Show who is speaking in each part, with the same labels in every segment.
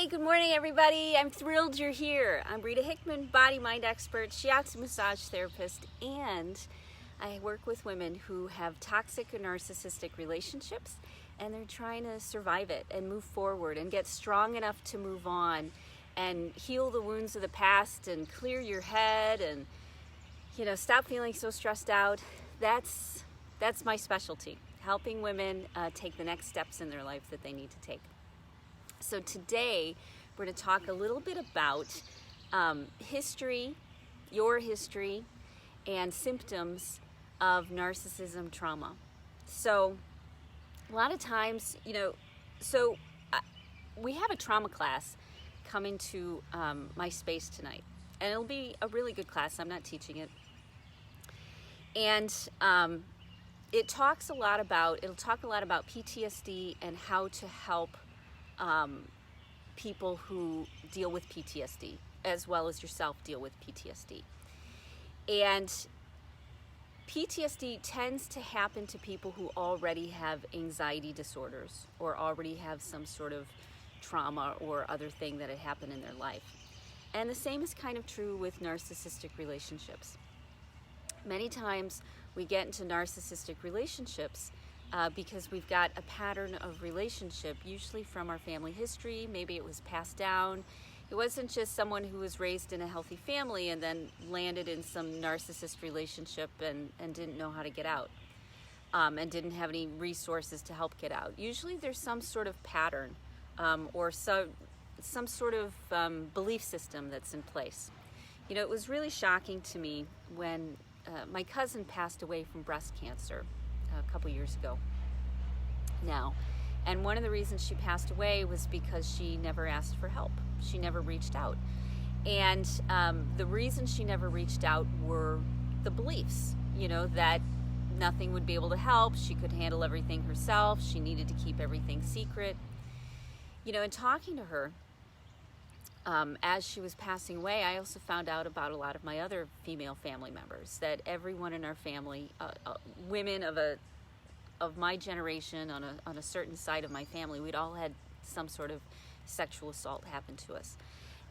Speaker 1: Hey, good morning, everybody. I'm thrilled you're here. I'm Rita Hickman, body-mind expert, shiatsu massage therapist, and I work with women who have toxic or narcissistic relationships, and they're trying to survive it and move forward and get strong enough to move on and heal the wounds of the past and clear your head and, stop feeling so stressed out. That's my specialty, helping women take the next steps in their life that they need to take. So today, we're going to talk a little bit about history, your history, and symptoms of narcissism trauma. So a lot of times, we have a trauma class coming to my space tonight. And it'll be a really good class. I'm not teaching it. And it'll talk a lot about PTSD and how to help people who deal with PTSD, as well as yourself deal with PTSD. And PTSD tends to happen to people who already have anxiety disorders or already have some sort of trauma or other thing that had happened in their life. And the same is kind of true with narcissistic relationships. Many times we get into narcissistic relationships because we've got a pattern of relationship, usually from our family history. Maybe it was passed down. It wasn't just someone who was raised in a healthy family and then landed in some narcissist relationship and didn't know how to get out and didn't have any resources to help get out. Usually there's some sort of pattern or some sort of belief system that's in place. It was really shocking to me when my cousin passed away from breast cancer a couple years ago now. And one of the reasons she passed away was because she never asked for help. She never reached out. And the reason she never reached out were the beliefs, that nothing would be able to help. She could handle everything herself. She needed to keep everything secret. And talking to her, as she was passing away, I also found out about a lot of my other female family members, that everyone in our family, women of my generation on a certain side of my family, we'd all had some sort of sexual assault happen to us.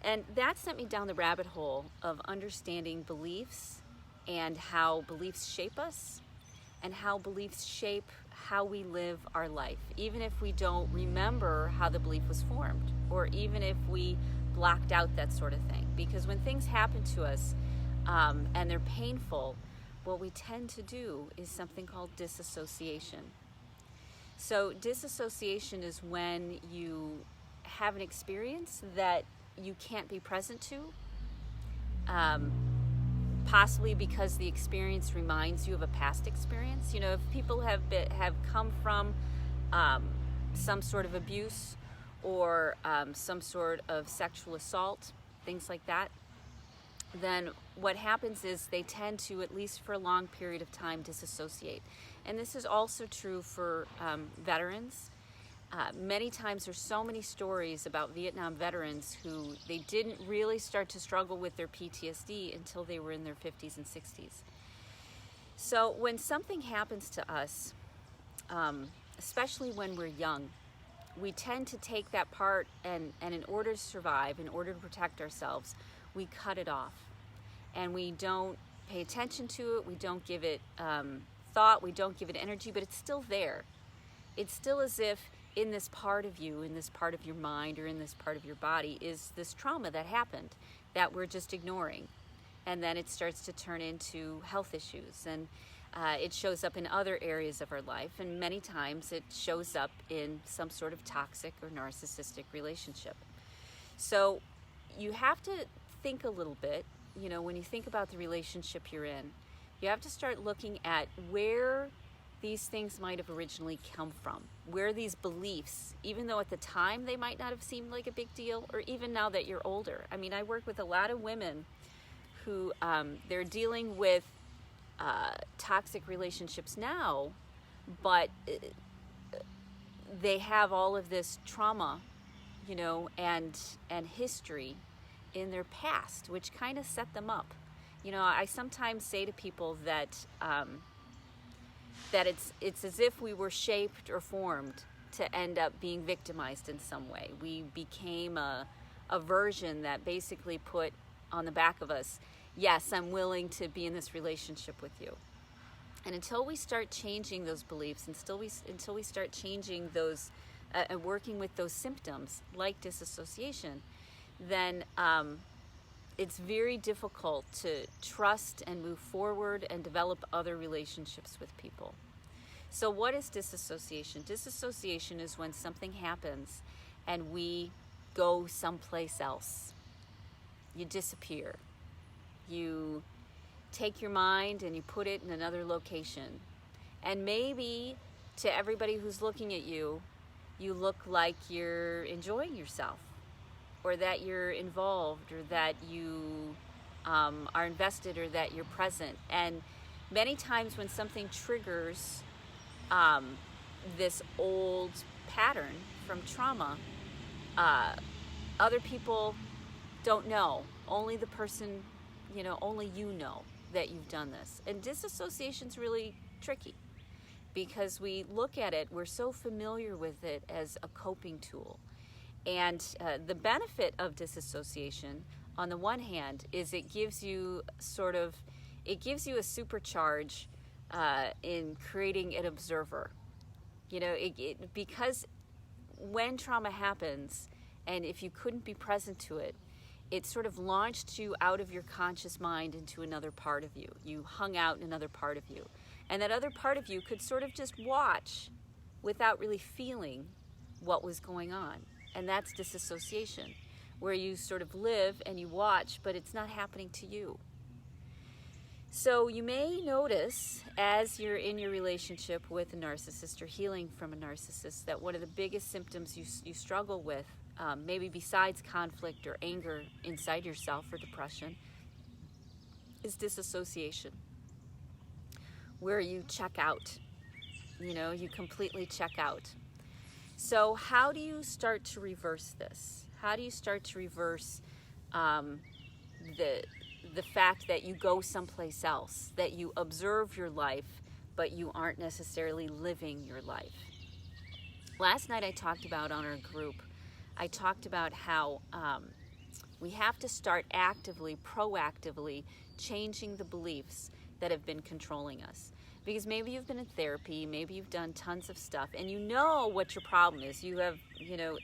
Speaker 1: And that sent me down the rabbit hole of understanding beliefs and how beliefs shape us and how beliefs shape how we live our life, even if we don't remember how the belief was formed, or even if we blocked out that sort of thing. Because when things happen to us and they're painful, what we tend to do is something called disassociation. So disassociation is when you have an experience that you can't be present to, possibly because the experience reminds you of a past experience. If people have come from some sort of abuse or some sort of sexual assault, things like that, then what happens is they tend to, at least for a long period of time, disassociate. And this is also true for veterans. Many times there's so many stories about Vietnam veterans who they didn't really start to struggle with their PTSD until they were in their 50s and 60s. So when something happens to us, especially when we're young, we tend to take that part and in order to survive, in order to protect ourselves, we cut it off. And we don't pay attention to it, we don't give it thought, we don't give it energy, but it's still there. It's still as if in this part of you, in this part of your mind, or in this part of your body is this trauma that happened that we're just ignoring. And then it starts to turn into health issues, and it shows up in other areas of our life, and many times it shows up in some sort of toxic or narcissistic relationship. So you have to think a little bit, when you think about the relationship you're in, you have to start looking at where these things might have originally come from, where these beliefs, even though at the time they might not have seemed like a big deal, or even now that you're older. I mean, I work with a lot of women who they're dealing with toxic relationships now, but they have all of this trauma, and history in their past, which kind of set them up. I sometimes say to people that it's as if we were shaped or formed to end up being victimized in some way. We became a version that basically put on the back of us, yes, I'm willing to be in this relationship with you. And until we start changing those beliefs, until we start changing those, working with those symptoms like disassociation, then it's very difficult to trust and move forward and develop other relationships with people. So what is disassociation? Disassociation is when something happens and we go someplace else. You disappear. You take your mind and you put it in another location. And maybe to everybody who's looking at you, you look like you're enjoying yourself, or that you're involved, or that you are invested, or that you're present. And many times when something triggers this old pattern from trauma, other people don't know. Only the person, only you know that you've done this. And disassociation's really tricky because we look at it, we're so familiar with it as a coping tool. And the benefit of disassociation, on the one hand, is it gives you a supercharge in creating an observer. Because when trauma happens, and if you couldn't be present to it, it sort of launched you out of your conscious mind into another part of you. You hung out in another part of you. And that other part of you could sort of just watch without really feeling what was going on. And that's disassociation, where you sort of live and you watch, but it's not happening to you. So you may notice as you're in your relationship with a narcissist or healing from a narcissist that one of the biggest symptoms you struggle with, maybe besides conflict or anger inside yourself or depression, is disassociation, where you check out. You completely check out. So how do you start to reverse this? How do you start to reverse the fact that you go someplace else, that you observe your life, but you aren't necessarily living your life? Last night I talked about on our group, I talked about how we have to start actively, proactively changing the beliefs that have been controlling us. Because maybe you've been in therapy, maybe you've done tons of stuff, and you know what your problem is. You have,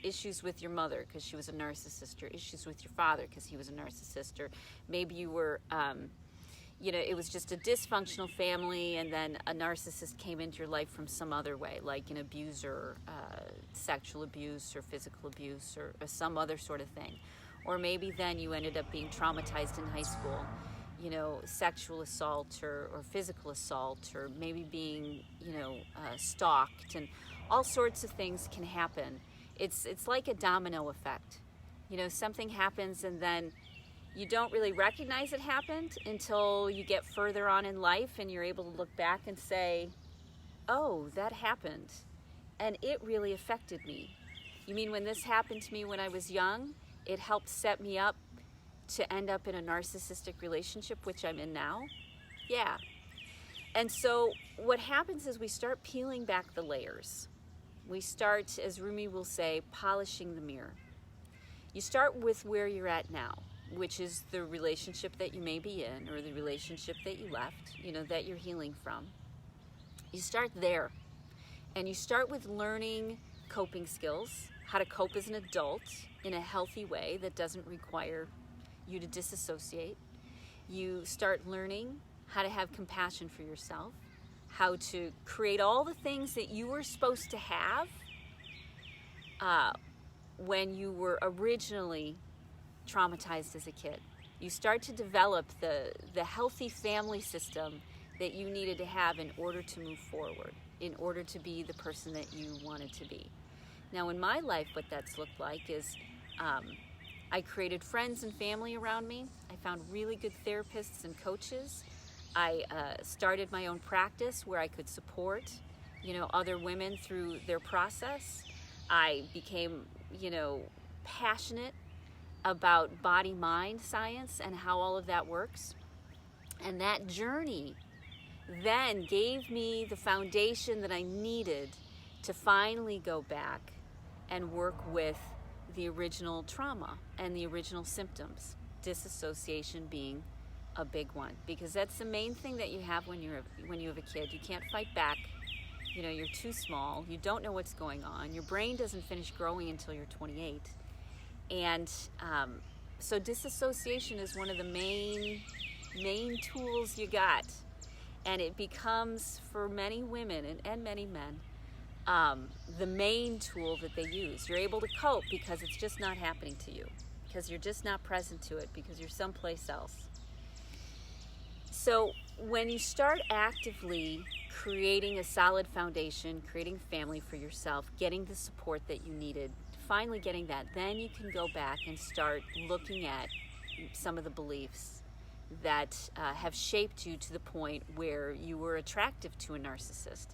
Speaker 1: issues with your mother because she was a narcissist, or issues with your father because he was a narcissist, or maybe you were, it was just a dysfunctional family, and then a narcissist came into your life from some other way, like an abuser, sexual abuse, or physical abuse, or some other sort of thing. Or maybe then you ended up being traumatized in high school. Sexual assault or physical assault, or maybe being, stalked, and all sorts of things can happen. It's like a domino effect. Something happens and then you don't really recognize it happened until you get further on in life and you're able to look back and say, oh, that happened and it really affected me. You mean when this happened to me when I was young, it helped set me up to end up in a narcissistic relationship, which I'm in now? Yeah. And so what happens is we start peeling back the layers. We start, as Rumi will say, polishing the mirror. You start with where you're at now, which is the relationship that you may be in, or the relationship that you left, that you're healing from. You start there. And you start with learning coping skills, how to cope as an adult in a healthy way that doesn't require you to disassociate. You start learning how to have compassion for yourself, how to create all the things that you were supposed to have when you were originally traumatized as a kid. You start to develop the healthy family system that you needed to have in order to move forward, in order to be the person that you wanted to be. Now in my life, what that's looked like is I created friends and family around me. I found really good therapists and coaches. I started my own practice where I could support, other women through their process. I became, passionate about body-mind science and how all of that works. And that journey then gave me the foundation that I needed to finally go back and work with the original trauma and the original symptoms, disassociation being a big one, because that's the main thing that you have when you have a kid. You can't fight back. You're too small. You don't know what's going on. Your brain doesn't finish growing until you're 28. And so disassociation is one of the main tools you got. And it becomes, for many women and many men, the main tool that they use. You're able to cope because it's just not happening to you, because you're just not present to it, because you're someplace else. So when you start actively creating a solid foundation, creating family for yourself, getting the support that you needed, finally getting that, then you can go back and start looking at some of the beliefs that have shaped you to the point where you were attractive to a narcissist,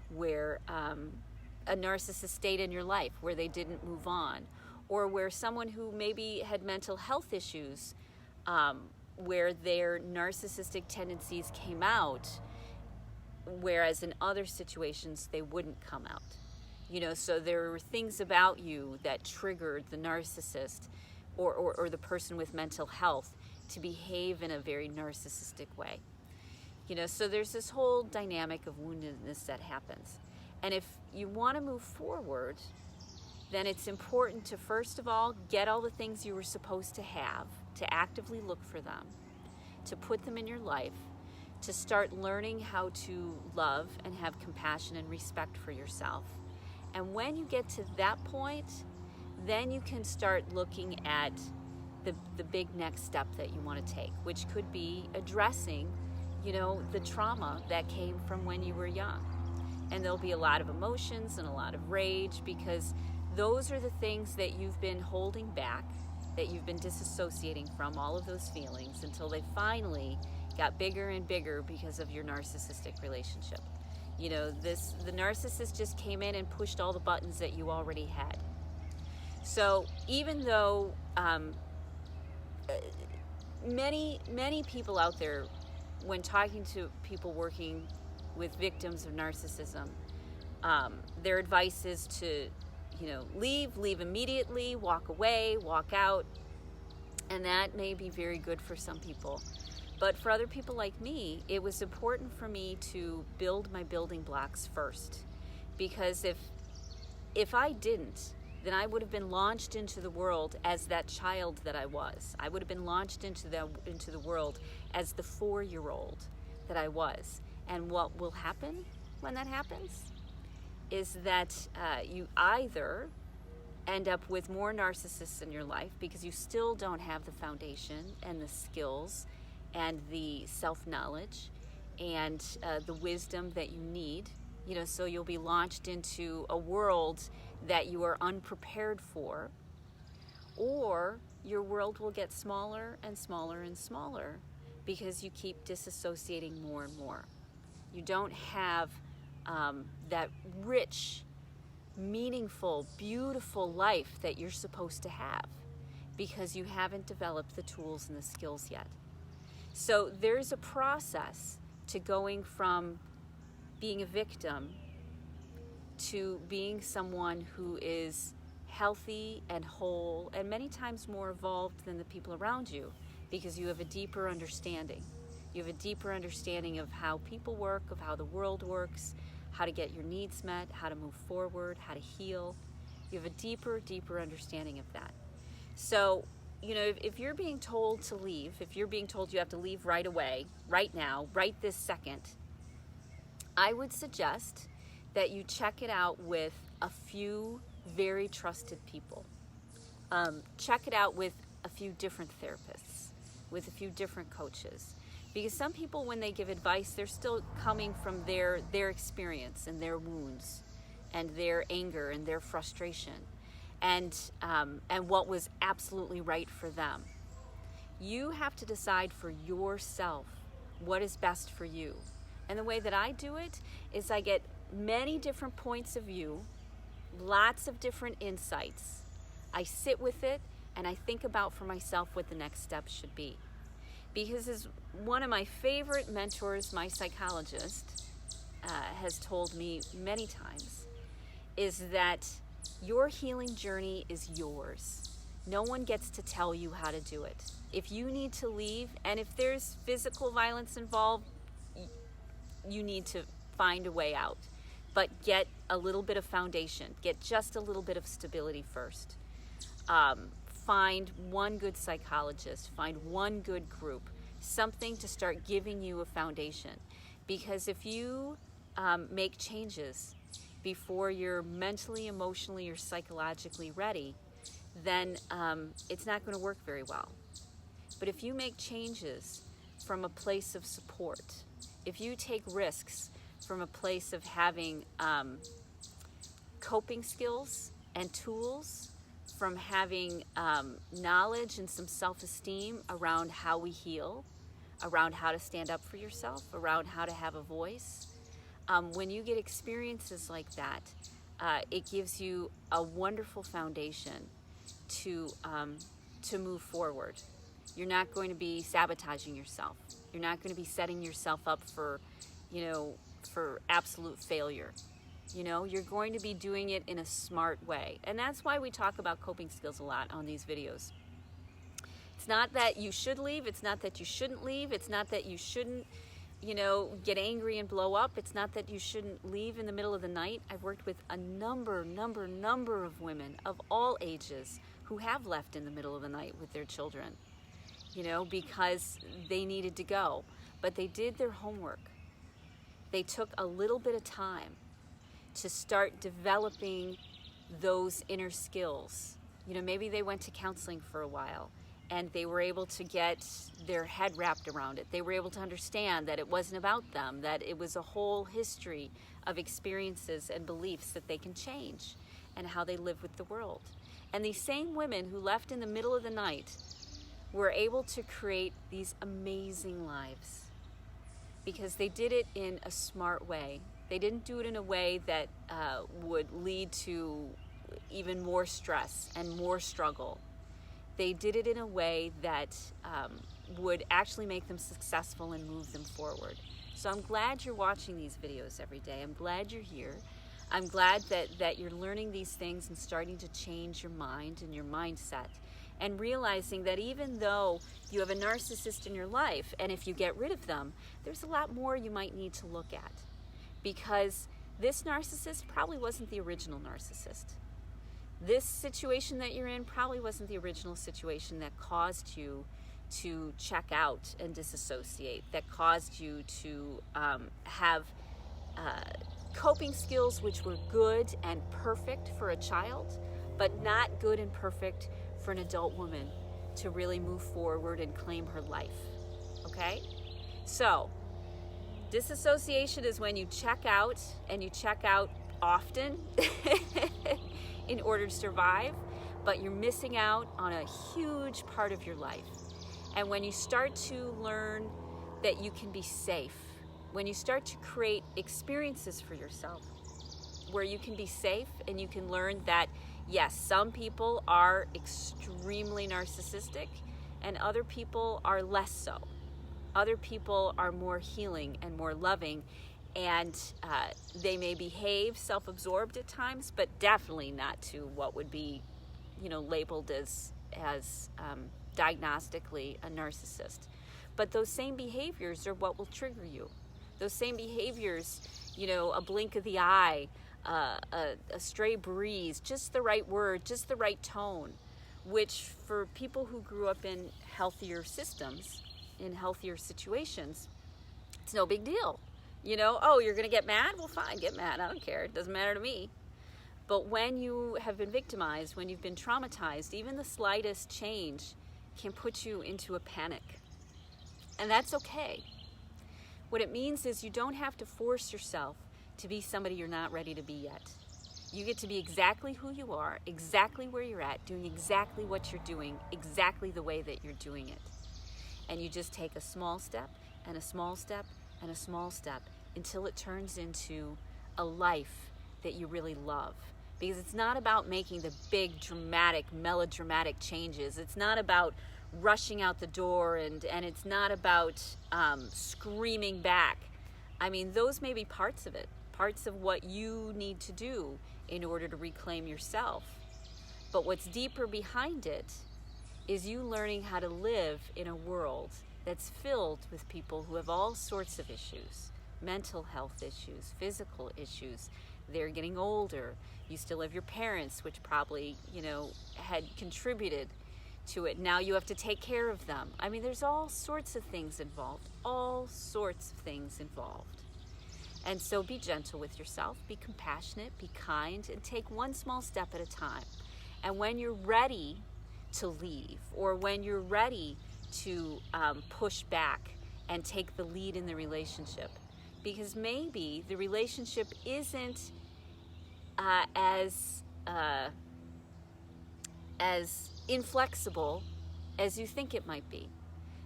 Speaker 1: where a narcissist stayed in your life, where they didn't move on, or where someone who maybe had mental health issues, where their narcissistic tendencies came out, whereas in other situations they wouldn't come out. So there were things about you that triggered the narcissist or the person with mental health to behave in a very narcissistic way. So there's this whole dynamic of woundedness that happens. And if you want to move forward, then it's important to, first of all, get all the things you were supposed to have, to actively look for them, to put them in your life, to start learning how to love and have compassion and respect for yourself. And when you get to that point, then you can start looking at the big next step that you want to take, which could be addressing, the trauma that came from when you were young. And there'll be a lot of emotions and a lot of rage, because those are the things that you've been holding back, that you've been disassociating from, all of those feelings, until they finally got bigger and bigger because of your narcissistic relationship. The narcissist just came in and pushed all the buttons that you already had. So even though many people out there, when talking to people working with victims of narcissism, their advice is to, leave immediately, walk away, walk out. And that may be very good for some people. But for other people like me, it was important for me to build my building blocks first. Because if I didn't, then I would have been launched into the world as that child that I was. I would have been launched into the world as the 4-year-old that I was. And what will happen when that happens is that you either end up with more narcissists in your life because you still don't have the foundation and the skills and the self-knowledge and the wisdom that you need, so you'll be launched into a world that you are unprepared for, or your world will get smaller and smaller and smaller because you keep disassociating more and more. You don't have that rich, meaningful, beautiful life that you're supposed to have because you haven't developed the tools and the skills yet. So there's a process to going from being a victim to being someone who is healthy and whole and many times more evolved than the people around you, because you have a deeper understanding. You have a deeper understanding of how people work, of how the world works, how to get your needs met, how to move forward, how to heal. You have a deeper understanding of that. So, if you're being told to leave, if you're being told you have to leave right away, right now, right this second, I would suggest that you check it out with a few very trusted people. Check it out with a few different therapists, with a few different coaches. Because some people, when they give advice, they're still coming from their experience and their wounds and their anger and their frustration and what was absolutely right for them. You have to decide for yourself what is best for you. And the way that I do it is I get many different points of view, lots of different insights. I sit with it and I think about for myself what the next step should be. Because as one of my favorite mentors, my psychologist, has told me many times, is that your healing journey is yours. No one gets to tell you how to do it. If you need to leave, and if there's physical violence involved, you need to find a way out. But get a little bit of foundation. Get just a little bit of stability first. Find one good psychologist. Find one good group. Something to start giving you a foundation. Because if you make changes before you're mentally, emotionally, or psychologically ready, then it's not going to work very well. But if you make changes from a place of support, if you take risks from a place of having coping skills and tools, from having knowledge and some self-esteem around how we heal, around how to stand up for yourself, around how to have a voice, when you get experiences like that, it gives you a wonderful foundation to move forward. You're not going to be sabotaging yourself. You're not going to be setting yourself up for, for absolute failure. You're going to be doing it in a smart way. And that's why we talk about coping skills a lot on these videos. It's not that you should leave. It's not that you shouldn't leave. It's not that you shouldn't, get angry and blow up. It's not that you shouldn't leave in the middle of the night. I've worked with a number of women of all ages who have left in the middle of the night with their children, because they needed to go. But they did their homework. They took a little bit of time to start developing those inner skills. Maybe they went to counseling for a while and they were able to get their head wrapped around it. They were able to understand that it wasn't about them, that it was a whole history of experiences and beliefs that they can change and how they live with the world. And these same women who left in the middle of the night were able to create these amazing lives because they did it in a smart way. They didn't do it in a way that would lead to even more stress and more struggle. They did it in a way that would actually make them successful and move them forward. So I'm glad you're watching these videos every day. I'm glad you're here. I'm glad that you're learning these things and starting to change your mind and your mindset, and realizing that even though you have a narcissist in your life, and if you get rid of them, there's a lot more you might need to look at. Because this narcissist probably wasn't the original narcissist. This situation that you're in probably wasn't the original situation that caused you to check out and disassociate, that caused you to have coping skills which were good and perfect for a child, but not good and perfect for an adult woman to really move forward and claim her life. Okay? So, disassociation is when you check out, and you check out often in order to survive, but you're missing out on a huge part of your life. And when you start to learn that you can be safe, when you start to create experiences for yourself where you can be safe and you can learn that, yes, some people are extremely narcissistic and other people are less so. Other people are more healing and more loving, and they may behave self-absorbed at times, but definitely not to what would be, labeled as diagnostically a narcissist. But those same behaviors are what will trigger you. Those same behaviors, a blink of the eye, a stray breeze, just the right word, just the right tone, which for people who grew up in healthier systems, in healthier situations, it's no big deal. Oh, you're going to get mad? Well, fine, get mad. I don't care. It doesn't matter to me. But when you have been victimized, when you've been traumatized, even the slightest change can put you into a panic. And that's okay. What it means is you don't have to force yourself to be somebody you're not ready to be yet. You get to be exactly who you are, exactly where you're at, doing exactly what you're doing, exactly the way that you're doing it. And you just take a small step and a small step and a small step until it turns into a life that you really love. Because it's not about making the big, dramatic, melodramatic changes. It's not about rushing out the door, and it's not about screaming back. I mean, those may be parts of it, parts of what you need to do in order to reclaim yourself. But what's deeper behind it is you learning how to live in a world that's filled with people who have all sorts of issues, mental health issues, physical issues. They're getting older. You still have your parents, which probably, had contributed to it. Now you have to take care of them. I mean, there's all sorts of things involved, And so be gentle with yourself, be compassionate, be kind, and take one small step at a time. And when you're ready to leave, or when you're ready to push back and take the lead in the relationship, because maybe the relationship isn't as inflexible as you think it might be.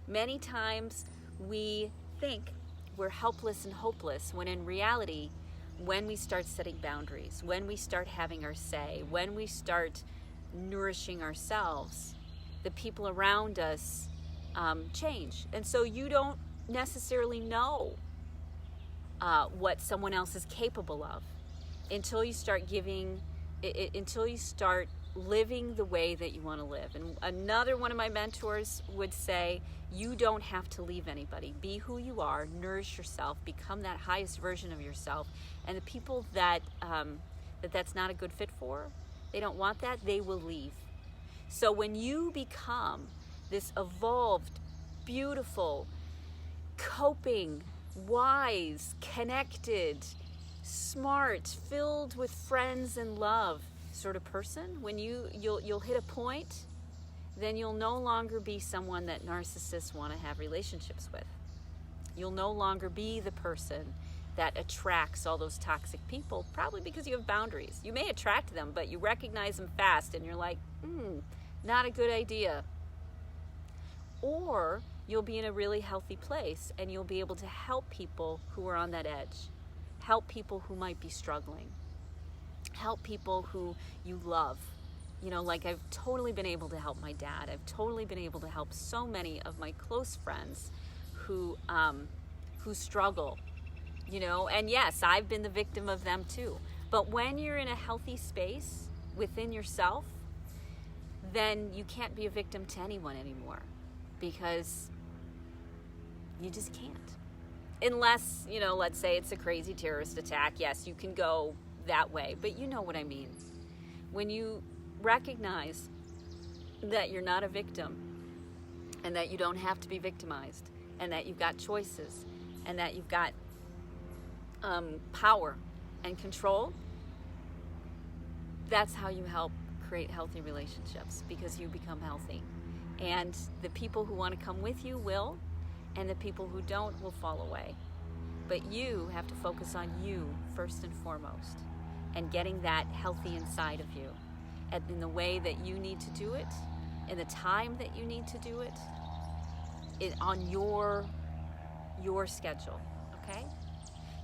Speaker 1: Many times we think we're helpless and hopeless, when in reality, when we start setting boundaries, when we start having our say, when we start nourishing ourselves, the people around us change. And so you don't necessarily know what someone else is capable of until you start living the way that you want to live. And another one of my mentors would say, you don't have to leave anybody. Be who you are, nourish yourself, become that highest version of yourself. And the people that's not a good fit for, they don't want that, they will leave. So when you become this evolved, beautiful, coping, wise, connected, smart, filled with friends and love sort of person, when you'll hit a point, then you'll no longer be someone that narcissists want to have relationships with. You'll no longer be the person that attracts all those toxic people, probably because you have boundaries. You may attract them, but you recognize them fast and you're like, not a good idea. Or you'll be in a really healthy place and you'll be able to help people who are on that edge, help people who might be struggling, help people who you love. Like I've totally been able to help my dad. I've totally been able to help so many of my close friends who struggle, and yes, I've been the victim of them too. But when you're in a healthy space within yourself, then you can't be a victim to anyone anymore, because you just can't. Unless, let's say it's a crazy terrorist attack. Yes, you can go that way, but you know what I mean. When you recognize that you're not a victim, and that you don't have to be victimized, and that you've got choices, and that you've got power and control, that's how you help create healthy relationships, because you become healthy. And the people who want to come with you will, and the people who don't will fall away. But you have to focus on you first and foremost, and getting that healthy inside of you, and in the way that you need to do it, in the time that you need to do it, on your schedule, okay?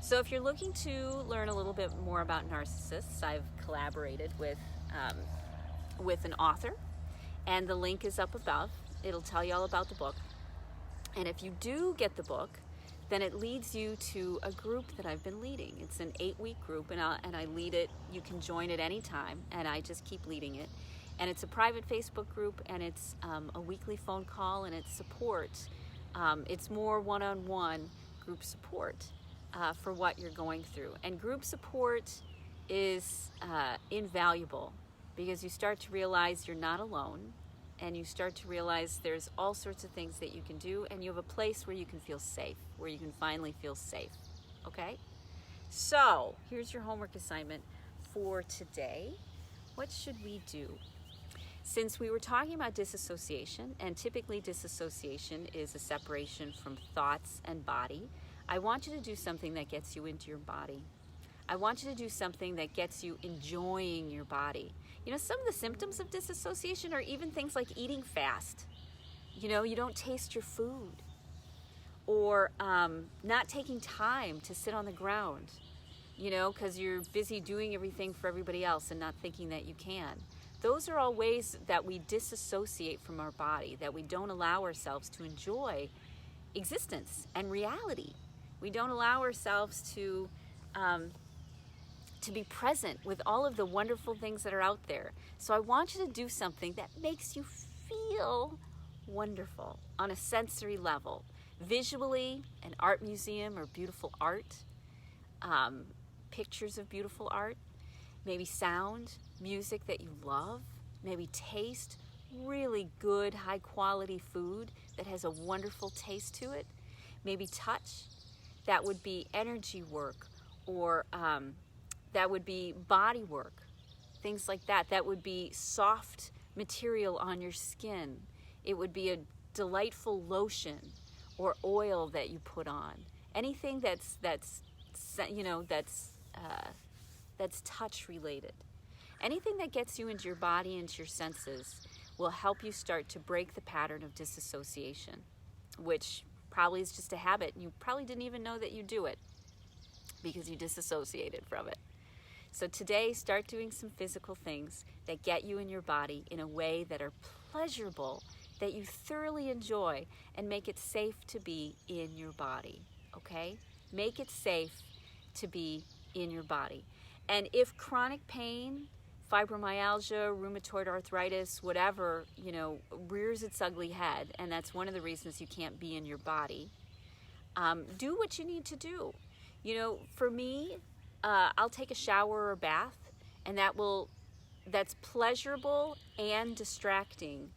Speaker 1: So if you're looking to learn a little bit more about narcissists, I've collaborated with an author, and the link is up above. It'll tell you all about the book. And if you do get the book, then it leads you to a group that I've been leading. It's an 8-week group, and I lead it. You can join at any time, and I just keep leading it. And it's a private Facebook group, and it's a weekly phone call, and it's support. It's more one-on-one group support for what you're going through. And group support is invaluable, because you start to realize you're not alone, and you start to realize there's all sorts of things that you can do, and you have a place where you can feel safe, where you can finally feel safe, okay? So, here's your homework assignment for today. What should we do? Since we were talking about disassociation, and typically disassociation is a separation from thoughts and body, I want you to do something that gets you into your body. I want you to do something that gets you enjoying your body. Some of the symptoms of disassociation are even things like eating fast. You don't taste your food. Or not taking time to sit on the ground, because you're busy doing everything for everybody else and not thinking that you can. Those are all ways that we disassociate from our body, that we don't allow ourselves to enjoy existence and reality. We don't allow ourselves to to be present with all of the wonderful things that are out there. So I want you to do something that makes you feel wonderful on a sensory level. Visually, an art museum or beautiful art, pictures of beautiful art, maybe sound, music that you love, maybe taste really good, high quality food that has a wonderful taste to it, maybe touch, that would be energy work, or that would be body work, things like that. That would be soft material on your skin. It would be a delightful lotion or oil that you put on. Anything that's touch related. Anything that gets you into your body, into your senses, will help you start to break the pattern of disassociation, which probably is just a habit. You probably didn't even know that you do it because you disassociated from it. So today, start doing some physical things that get you in your body in a way that are pleasurable, that you thoroughly enjoy, and make it safe to be in your body, okay? Make it safe to be in your body. And if chronic pain, fibromyalgia, rheumatoid arthritis, whatever, rears its ugly head, and that's one of the reasons you can't be in your body, do what you need to do. For me, I'll take a shower or a bath, and that's pleasurable and distracting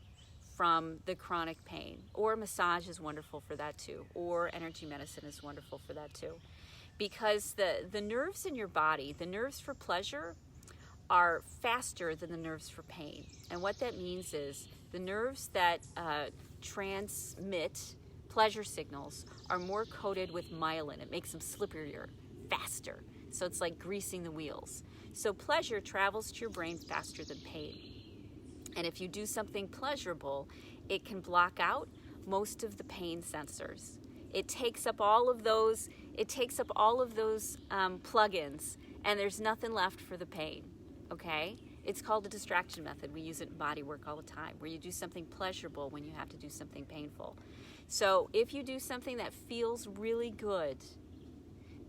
Speaker 1: from the chronic pain. Or massage is wonderful for that too. Or energy medicine is wonderful for that too. Because the nerves in your body, the nerves for pleasure, are faster than the nerves for pain. And what that means is the nerves that transmit pleasure signals are more coated with myelin. It makes them slipperier, faster. So it's like greasing the wheels. So pleasure travels to your brain faster than pain. And if you do something pleasurable, it can block out most of the pain sensors. It takes up all of those plugins, and there's nothing left for the pain. Okay? It's called the distraction method. We use it in body work all the time, where you do something pleasurable when you have to do something painful. So if you do something that feels really good,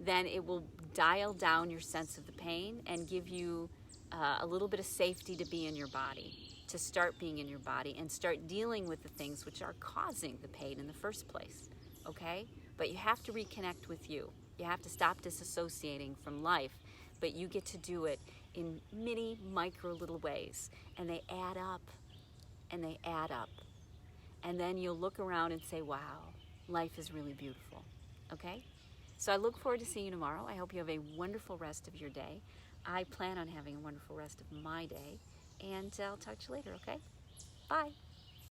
Speaker 1: then it will dial down your sense of the pain and give you a little bit of safety to be in your body, to start being in your body and start dealing with the things which are causing the pain in the first place, okay? But you have to reconnect with you. You have to stop disassociating from life, but you get to do it in many micro little ways, and they add up, and they add up. And then you'll look around and say, wow, life is really beautiful, okay? So I look forward to seeing you tomorrow. I hope you have a wonderful rest of your day. I plan on having a wonderful rest of my day, and I'll talk to you later, okay? Bye.